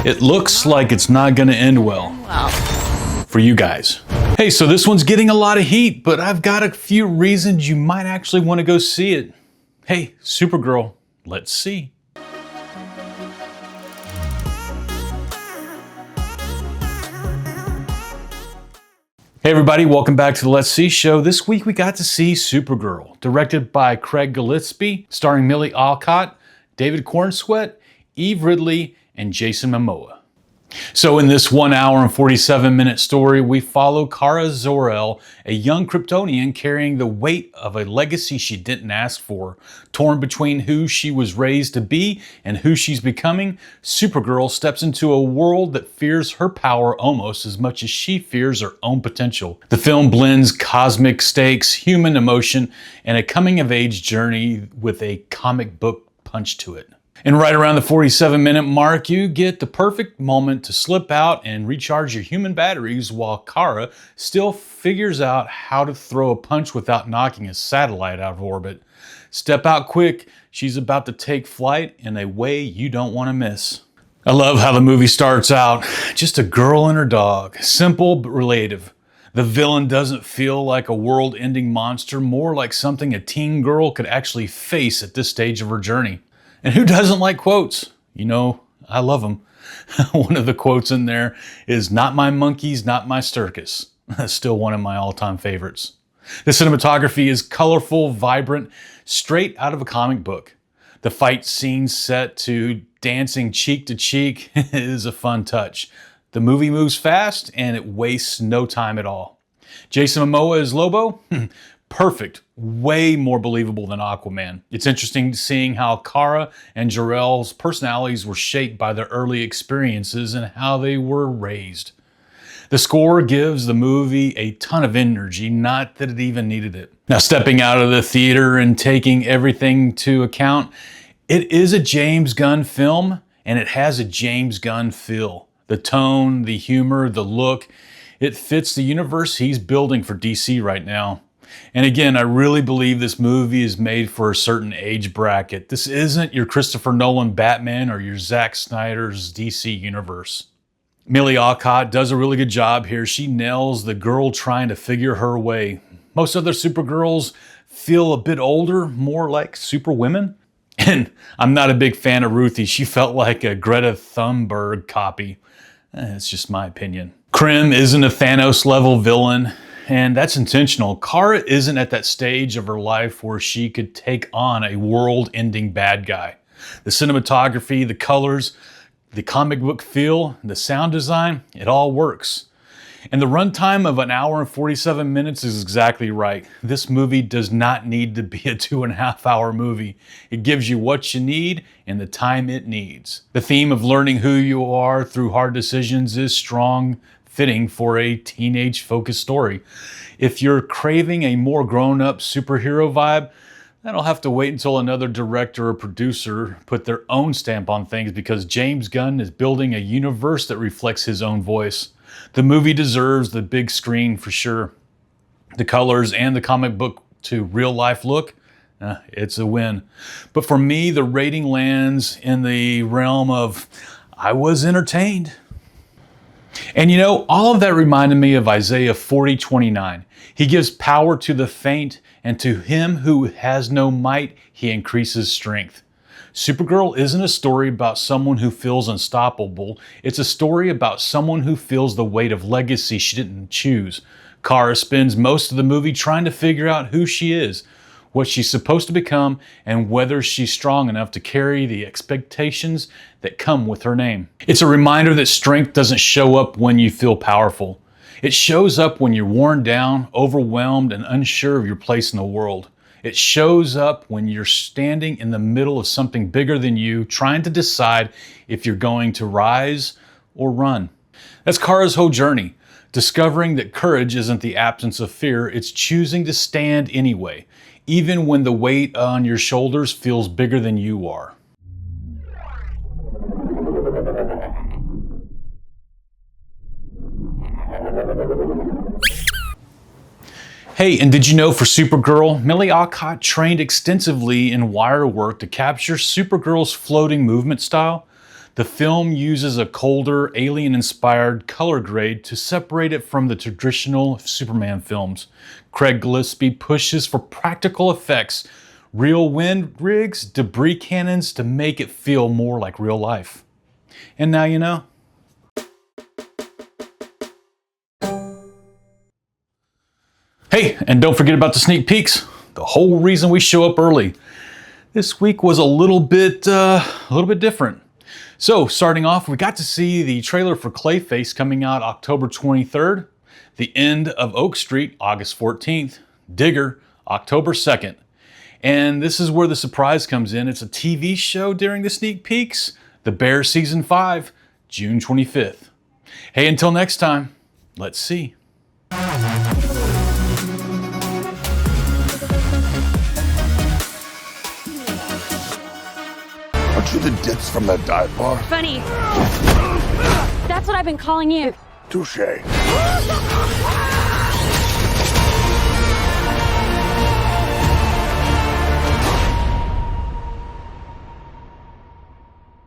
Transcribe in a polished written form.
It looks like it's not gonna end well for you guys. Hey, so this one's getting a lot of heat, but I've got a few reasons you might actually want to go see it. Hey, Supergirl, let's see. Hey everybody, welcome back to the Let's See show. This week we got to see Supergirl, directed by Craig Gillespie, starring Millie Alcott, David Cornsweet, Eve Ridley, and Jason Momoa. So in this 1 hour and 47-minute story, we follow Kara Zor-El, a young Kryptonian carrying the weight of a legacy she didn't ask for. Torn between who she was raised to be and who she's becoming, Supergirl steps into a world that fears her power almost as much as she fears her own potential. The film blends cosmic stakes, human emotion, and a coming-of-age journey with a comic book punch to it. And right around the 47-minute mark, you get the perfect moment to slip out and recharge your human batteries while Kara still figures out how to throw a punch without knocking a satellite out of orbit. Step out quick, she's about to take flight in a way you don't want to miss. I love how the movie starts out. Just a girl and her dog. Simple but relative. The villain doesn't feel like a world-ending monster, more like something a teen girl could actually face at this stage of her journey. And who doesn't like quotes? You know, I love them. One of the quotes in there is, "Not my monkeys, not my circus." That's still one of my all-time favorites. The cinematography is colorful, vibrant, straight out of a comic book. The fight scene set to dancing cheek to cheek is a fun touch. The movie moves fast and it wastes no time at all. Jason Momoa as Lobo? Perfect. Way more believable than Aquaman. It's interesting seeing how Kara and Jor-El's personalities were shaped by their early experiences and how they were raised. The score gives the movie a ton of energy, not that it even needed it. Now, stepping out of the theater and taking everything to account, it is a James Gunn film, and it has a James Gunn feel. The tone, the humor, the look, it fits the universe he's building for DC right now. And again, I really believe this movie is made for a certain age bracket. This isn't your Christopher Nolan Batman or your Zack Snyder's DC universe. Millie Alcott does a really good job here. She nails the girl trying to figure her way. Most other Supergirls feel a bit older, more like superwomen. And I'm not a big fan of Ruthie. She felt like a Greta Thunberg copy. It's just my opinion. Krim isn't a Thanos-level villain. And that's intentional. Kara isn't at that stage of her life where she could take on a world-ending bad guy. The cinematography, the colors, the comic book feel, the sound design, it all works. And the runtime of 1 hour and 47 minutes is exactly right. This movie does not need to be a 2.5 hour movie. It gives you what you need and the time it needs. The theme of learning who you are through hard decisions is strong, fitting for a teenage-focused story. If you're craving a more grown-up superhero vibe, that'll have to wait until another director or producer put their own stamp on things, because James Gunn is building a universe that reflects his own voice. The movie deserves the big screen for sure. The colors and the comic book to real-life look, it's a win. But for me, the rating lands in the realm of, I was entertained. And you know, all of that reminded me of Isaiah 40:29. He gives power to the faint, and to him who has no might, he increases strength. Supergirl isn't a story about someone who feels unstoppable. It's a story about someone who feels the weight of legacy she didn't choose. Kara spends most of the movie trying to figure out who she is, what she's supposed to become, and whether she's strong enough to carry the expectations that come with her name. It's a reminder that strength doesn't show up when you feel powerful. It shows up when you're worn down, overwhelmed, and unsure of your place in the world. It shows up when you're standing in the middle of something bigger than you, trying to decide if you're going to rise or run. That's Kara's whole journey. Discovering that courage isn't the absence of fear, it's choosing to stand anyway, even when the weight on your shoulders feels bigger than you are. Hey, and did you know for Supergirl, Millie Alcott trained extensively in wire work to capture Supergirl's floating movement style? The film uses a colder, alien-inspired color grade to separate it from the traditional Superman films. Craig Gillespie pushes for practical effects, real wind rigs, debris cannons to make it feel more like real life. And now you know. Hey, and don't forget about the sneak peeks. The whole reason we show up early. This week was a little bit different. So starting off, we got to see the trailer for Clayface coming out October 23rd, The End of Oak Street, August 14th, Digger, October 2nd. And this is where the surprise comes in. It's a TV show during the sneak peeks. The Bear Season 5, June 25th. Hey, until next time, let's see. Aren't you the ditz from that dive bar? Funny. That's what I've been calling you. Touche.